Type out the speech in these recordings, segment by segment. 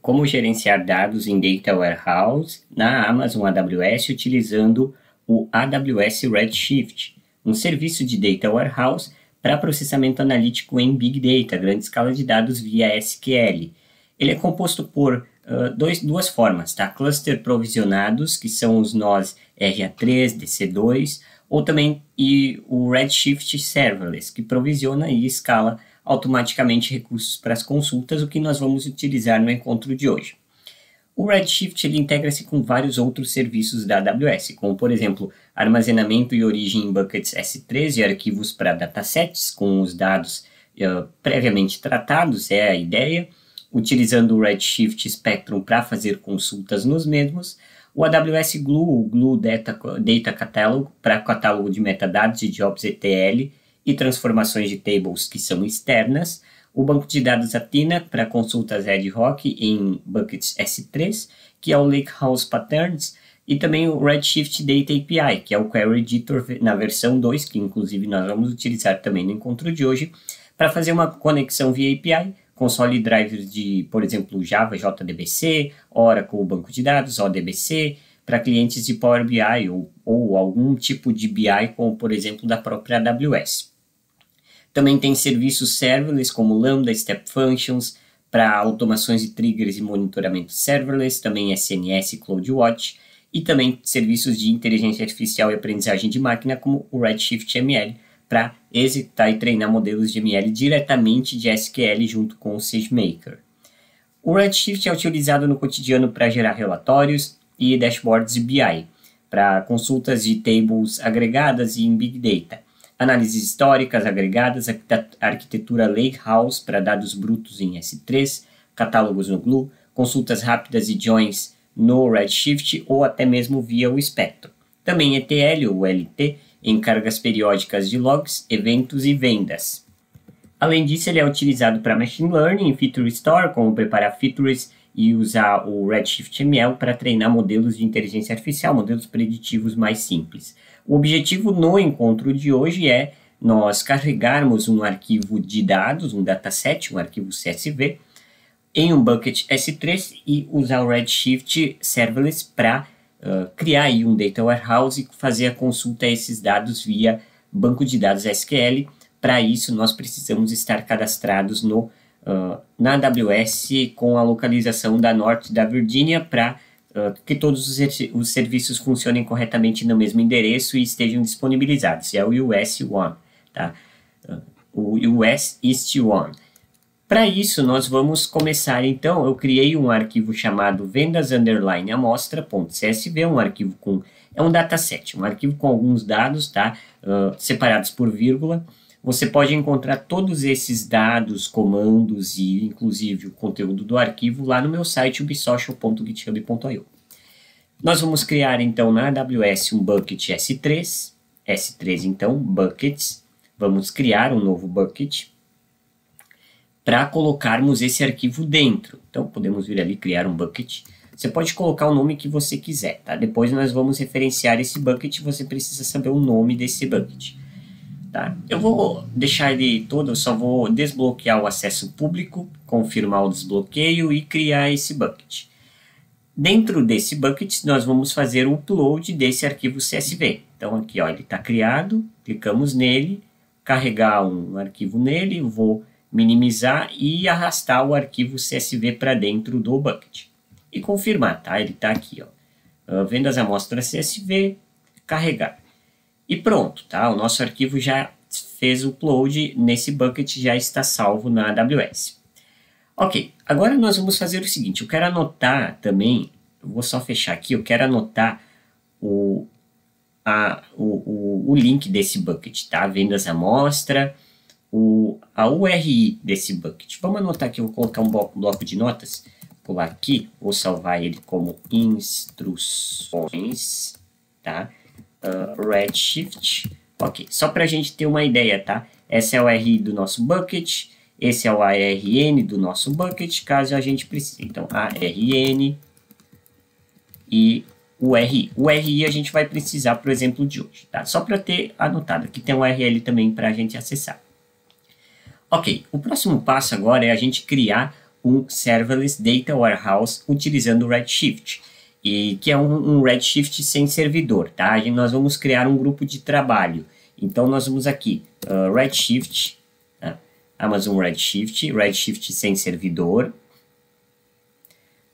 como gerenciar dados em Data Warehouse na Amazon AWS utilizando o AWS Redshift, um serviço de Data Warehouse para processamento analítico em Big Data, grande escala de dados via SQL. Ele é composto por duas formas, tá? Cluster provisionados, que são os nós RA3, DC2, ou também o Redshift Serverless, que provisiona e escala automaticamente recursos para as consultas, o que nós vamos utilizar no encontro de hoje. O Redshift integra-se com vários outros serviços da AWS, como por exemplo, armazenamento e origem em buckets S3 e arquivos para datasets com os dados previamente tratados, é a ideia, utilizando o Redshift Spectrum para fazer consultas nos mesmos, o AWS Glue, o Glue Data Catalog, para catálogo de metadados de jobs ETL e transformações de tables que são externas, o banco de dados Athena para consultas ad hoc em buckets S3, que é o Lakehouse Patterns, e também o Redshift Data API, que é o Query Editor na versão 2, que inclusive nós vamos utilizar também no encontro de hoje, para fazer uma conexão via API, console drivers de, por exemplo, Java, JDBC, Oracle, banco de dados, ODBC, para clientes de Power BI ou algum tipo de BI, como por exemplo da própria AWS. Também tem serviços serverless como Lambda, Step Functions, para automações de triggers e monitoramento serverless, também SNS e CloudWatch, e também serviços de inteligência artificial e aprendizagem de máquina como o Redshift ML, para executar e treinar modelos de ML diretamente de SQL junto com o SageMaker. O Redshift é utilizado no cotidiano para gerar relatórios e dashboards de BI, para consultas de tables agregadas e em Big Data, análises históricas agregadas, arquitetura Lakehouse para dados brutos em S3, catálogos no Glue, consultas rápidas e joins no Redshift ou até mesmo via o Spectrum. Também ETL ou LT, em cargas periódicas de logs, eventos e vendas. Além disso, ele é utilizado para Machine Learning e Feature Store, como preparar features e usar o Redshift ML para treinar modelos de inteligência artificial, modelos preditivos mais simples. O objetivo no encontro de hoje é nós carregarmos um arquivo de dados, um dataset, um arquivo CSV, em um bucket S3 e usar o Redshift Serverless para criar aí um Data Warehouse e fazer a consulta a esses dados via banco de dados SQL. Para isso, nós precisamos estar cadastrados na AWS com a localização da norte da Virgínia para que todos os serviços funcionem corretamente no mesmo endereço e estejam disponibilizados. É o US One, tá? O US East One. Para isso, nós vamos começar, então, eu criei um arquivo chamado vendas_amostra.csv, um arquivo é um dataset, um arquivo com alguns dados, tá? Separados por vírgula. Você pode encontrar todos esses dados, comandos e, inclusive, o conteúdo do arquivo lá no meu site, ubsocial.github.io. Nós vamos criar, então, na AWS um bucket S3, então, buckets, vamos criar um novo bucket, para colocarmos esse arquivo dentro. Então, podemos vir ali criar um bucket. Você pode colocar o nome que você quiser, tá? Depois nós vamos referenciar esse bucket, você precisa saber o nome desse bucket, tá? Eu vou deixar ele todo, eu só vou desbloquear o acesso público, confirmar o desbloqueio e criar esse bucket. Dentro desse bucket, nós vamos fazer o upload desse arquivo CSV. Então, aqui, ó, ele está criado, clicamos nele, carregar um arquivo nele, vou minimizar e arrastar o arquivo CSV para dentro do bucket. E confirmar, tá? Ele está aqui, ó. Vendas amostra CSV, carregar. E pronto, tá? O nosso arquivo já fez o upload nesse bucket, já está salvo na AWS. Ok, agora nós vamos fazer o seguinte, eu quero anotar também, eu vou só fechar aqui, eu quero anotar o link desse bucket, tá? Vendas amostra, a URI desse bucket. Vamos anotar aqui, eu vou colocar um bloco de notas, pular aqui, vou salvar ele como instruções, tá? Redshift, ok, só para a gente ter uma ideia, tá? Essa é a URI do nosso bucket, esse é o ARN do nosso bucket, caso a gente precise. Então, ARN e URI. O URI a gente vai precisar, por exemplo, de hoje, tá? Só para ter anotado, aqui tem um URL também para a gente acessar. Ok, o próximo passo agora é a gente criar um Serverless Data Warehouse utilizando o Redshift, e que é um Redshift sem servidor, tá? E nós vamos criar um grupo de trabalho. Então, nós vamos aqui, Redshift, tá? Amazon Redshift, Redshift sem servidor.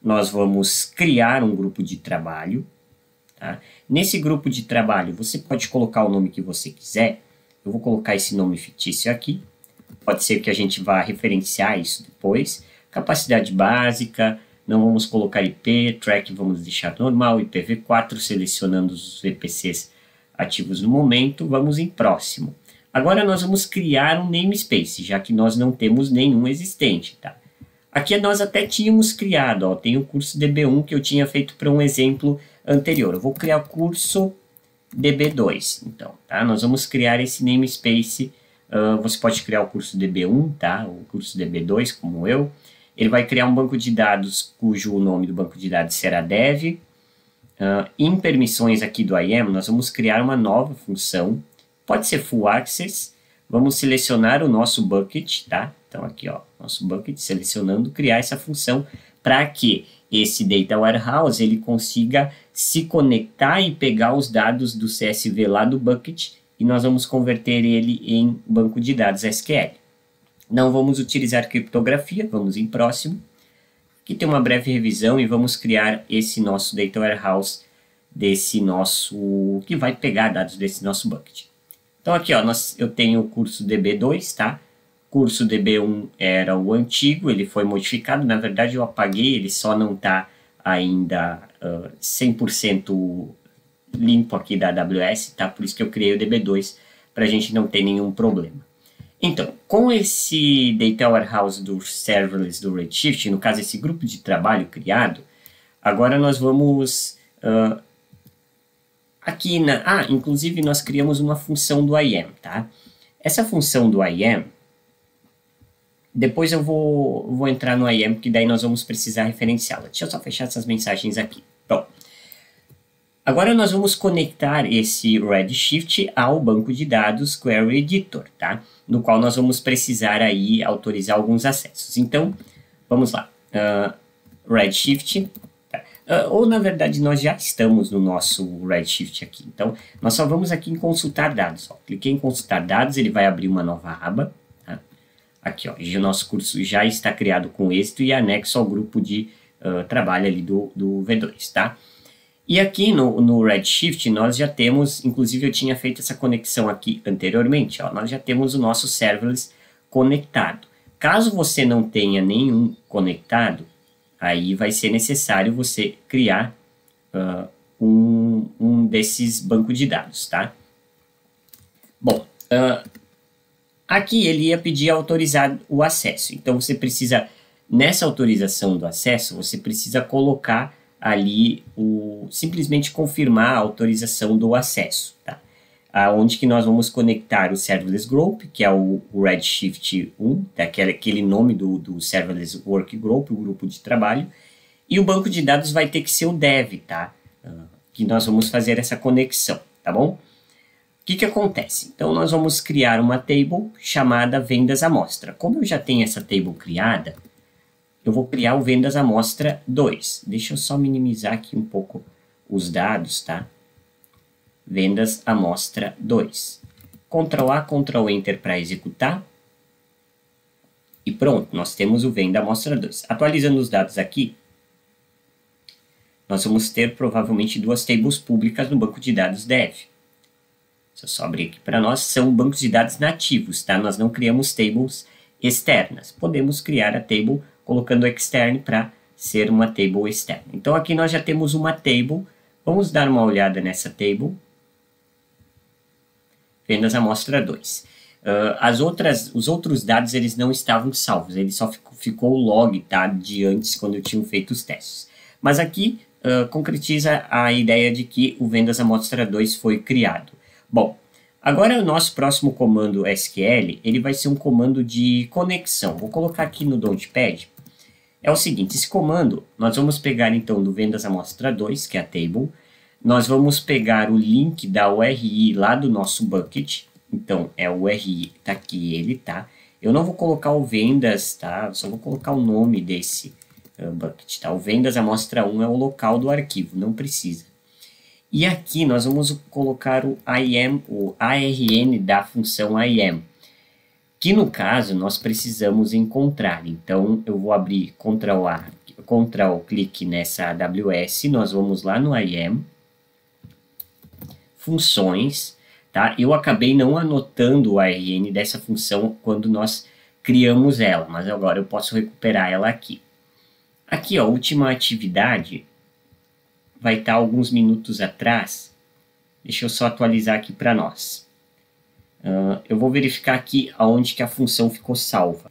Nós vamos criar um grupo de trabalho. Tá? Nesse grupo de trabalho, você pode colocar o nome que você quiser. Eu vou colocar esse nome fictício aqui. Pode ser que a gente vá referenciar isso depois. Capacidade básica, não vamos colocar IP, track vamos deixar normal, IPv4, selecionando os VPCs ativos no momento. Vamos em próximo. Agora nós vamos criar um namespace, já que nós não temos nenhum existente. Tá? Aqui nós até tínhamos criado, ó, tem o curso DB1 que eu tinha feito para um exemplo anterior. Eu vou criar o curso DB2, então, tá? Nós vamos criar esse namespace. Você pode criar o curso DB1, tá? O curso DB2, como eu. Ele vai criar um banco de dados cujo nome do banco de dados será dev. Em permissões aqui do IAM, nós vamos criar uma nova função. Pode ser full access. Vamos selecionar o nosso bucket, tá? Então aqui, ó, nosso bucket, selecionando, criar essa função para que esse Data Warehouse ele consiga se conectar e pegar os dados do CSV lá do bucket e nós vamos converter ele em banco de dados SQL. Não vamos utilizar criptografia, vamos em próximo. Aqui tem uma breve revisão e vamos criar esse nosso Data Warehouse desse nosso, que vai pegar dados desse nosso bucket. Então aqui, ó, eu tenho o curso DB2, tá? Curso DB1 era o antigo, ele foi modificado, na verdade eu apaguei, ele só não está ainda 100% limpo aqui da AWS, tá? Por isso que eu criei o DB2, para a gente não ter nenhum problema. Então, com esse Data Warehouse do Serverless do Redshift, no caso esse grupo de trabalho criado, agora nós vamos... aqui inclusive nós criamos uma função do IAM, tá? Essa função do IAM, depois eu vou entrar no IAM, porque daí nós vamos precisar referenciá-la. Deixa eu só fechar essas mensagens aqui. Bom, agora nós vamos conectar esse Redshift ao banco de dados Query Editor, tá? No qual nós vamos precisar aí autorizar alguns acessos. Então, vamos lá. Redshift, tá? Ou na verdade nós já estamos no nosso Redshift aqui. Então, nós só vamos aqui em consultar dados. Ó. Cliquei em consultar dados, ele vai abrir uma nova aba. Aqui, ó, o nosso curso já está criado com êxito e anexo ao grupo de trabalho ali do V2, tá? E aqui no Redshift nós já temos, inclusive eu tinha feito essa conexão aqui anteriormente, ó, nós já temos o nosso serverless conectado. Caso você não tenha nenhum conectado, aí vai ser necessário você criar um desses bancos de dados, tá? Bom, aqui ele ia pedir autorizar o acesso. Então você precisa, nessa autorização do acesso, você precisa colocar ali simplesmente confirmar a autorização do acesso, tá? Onde que nós vamos conectar o Serverless Group, que é o Redshift 1, tá? Aquele nome do Serverless Work Group, o grupo de trabalho, e o banco de dados vai ter que ser o dev, tá? Que nós vamos fazer essa conexão, tá bom? O que acontece? Então, nós vamos criar uma table chamada vendas amostra. Como eu já tenho essa table criada, eu vou criar o vendas amostra 2. Deixa eu só minimizar aqui um pouco os dados, tá? Vendas amostra 2. Ctrl A, Ctrl Enter para executar. E pronto, nós temos o venda amostra 2. Atualizando os dados aqui, nós vamos ter provavelmente duas tables públicas no banco de dados dev. Se eu só abrir aqui para nós, são bancos de dados nativos, tá? Nós não criamos tables externas. Podemos criar a table colocando extern para ser uma table externa. Então aqui nós já temos uma table. Vamos dar uma olhada nessa table. Vendas amostra 2. Os outros dados eles não estavam salvos, ele só ficou o log, tá, de antes quando eu tinha feito os testes. Mas aqui concretiza a ideia de que o vendas amostra 2 foi criado. Bom, agora o nosso próximo comando SQL, ele vai ser um comando de conexão. Vou colocar aqui no Notepad. É o seguinte, esse comando, nós vamos pegar então do vendas amostra 2, que é a table, nós vamos pegar o link da URI lá do nosso bucket, então é o URI, tá aqui ele, tá? Eu não vou colocar o vendas, tá? Eu só vou colocar o nome desse bucket, tá? O vendas amostra 1 é o local do arquivo, não precisa. E aqui nós vamos colocar o IAM, o ARN da função IAM, que no caso nós precisamos encontrar. Então eu vou abrir Ctrl clique nessa AWS, nós vamos lá no IAM, funções, tá? Eu acabei não anotando o ARN dessa função quando nós criamos ela, mas agora eu posso recuperar ela aqui. Aqui, ó, a última atividade vai estar alguns minutos atrás. Deixa eu só atualizar aqui para nós. Eu vou verificar aqui aonde que a função ficou salva.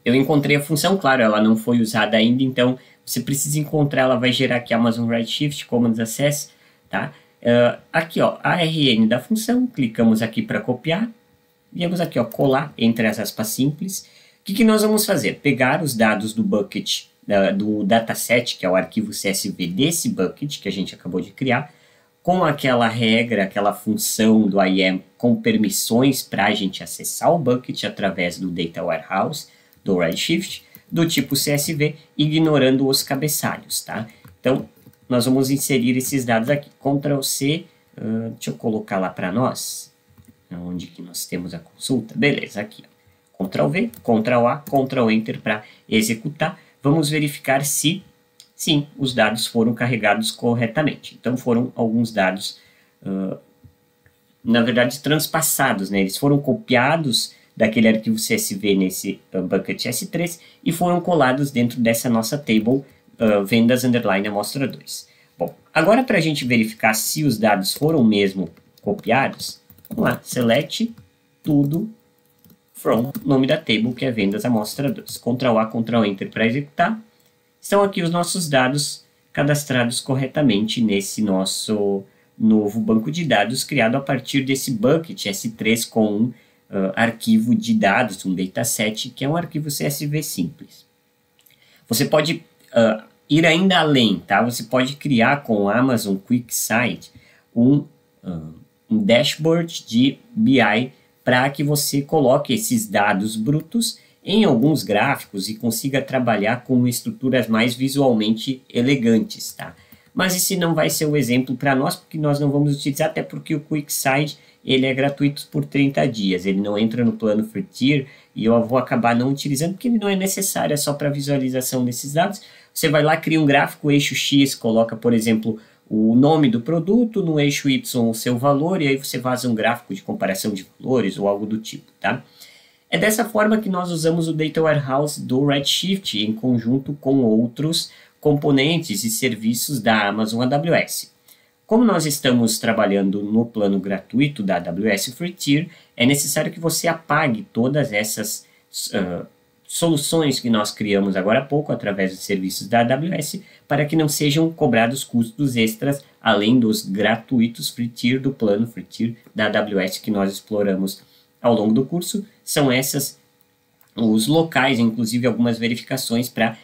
Eu encontrei a função, claro, ela não foi usada ainda, então você precisa encontrar, ela vai gerar aqui Amazon Redshift, Commands Access, tá? Aqui, ó, ARN da função, clicamos aqui para copiar, viemos aqui, ó, colar entre as aspas simples. O que nós vamos fazer? Pegar os dados do bucket, do dataset, que é o arquivo CSV desse bucket que a gente acabou de criar, com aquela regra, aquela função do IAM com permissões para a gente acessar o bucket através do Data Warehouse, do Redshift, do tipo CSV, ignorando os cabeçalhos, tá? Então, nós vamos inserir esses dados aqui. Ctrl C, deixa eu colocar lá para nós, onde que nós temos a consulta. Beleza, aqui, ó. Ctrl V, Ctrl A, Ctrl Enter para executar. Vamos verificar se, sim, os dados foram carregados corretamente. Então, foram alguns dados, na verdade, transpassados, né? Eles foram copiados daquele arquivo CSV nesse bucket S3 e foram colados dentro dessa nossa table vendas _ amostra 2. Bom, agora para a gente verificar se os dados foram mesmo copiados, vamos lá, select tudo from, nome da table, que é vendas amostra 2. Ctrl A, Ctrl Enter para executar. Estão aqui os nossos dados cadastrados corretamente nesse nosso novo banco de dados criado a partir desse bucket S3 com um arquivo de dados, um dataset, que é um arquivo CSV simples. Você pode ir ainda além, tá? Você pode criar com o Amazon QuickSight um dashboard de BI para que você coloque esses dados brutos em alguns gráficos e consiga trabalhar com estruturas mais visualmente elegantes, tá? Mas esse não vai ser o exemplo para nós, porque nós não vamos utilizar, até porque o QuickSight ele é gratuito por 30 dias, ele não entra no plano Free Tier e eu vou acabar não utilizando porque ele não é necessário, é só para visualização desses dados. Você vai lá, cria um gráfico, eixo X, coloca, por exemplo, o nome do produto, no eixo Y o seu valor, e aí você vaza um gráfico de comparação de valores ou algo do tipo, tá? É dessa forma que nós usamos o Data Warehouse do Redshift em conjunto com outros componentes e serviços da Amazon AWS. Como nós estamos trabalhando no plano gratuito da AWS Free Tier, é necessário que você apague todas essas soluções que nós criamos agora há pouco através dos serviços da AWS para que não sejam cobrados custos extras além dos gratuitos Free Tier do plano Free Tier da AWS que nós exploramos ao longo do curso. São essas os locais, inclusive algumas verificações para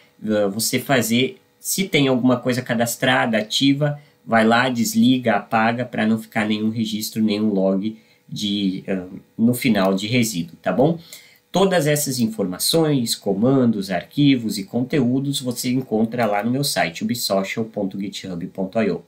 você fazer, se tem alguma coisa cadastrada, ativa, vai lá, desliga, apaga para não ficar nenhum registro, nenhum log no final de resíduo, tá bom? Todas essas informações, comandos, arquivos e conteúdos você encontra lá no meu site, ubsocial.github.io.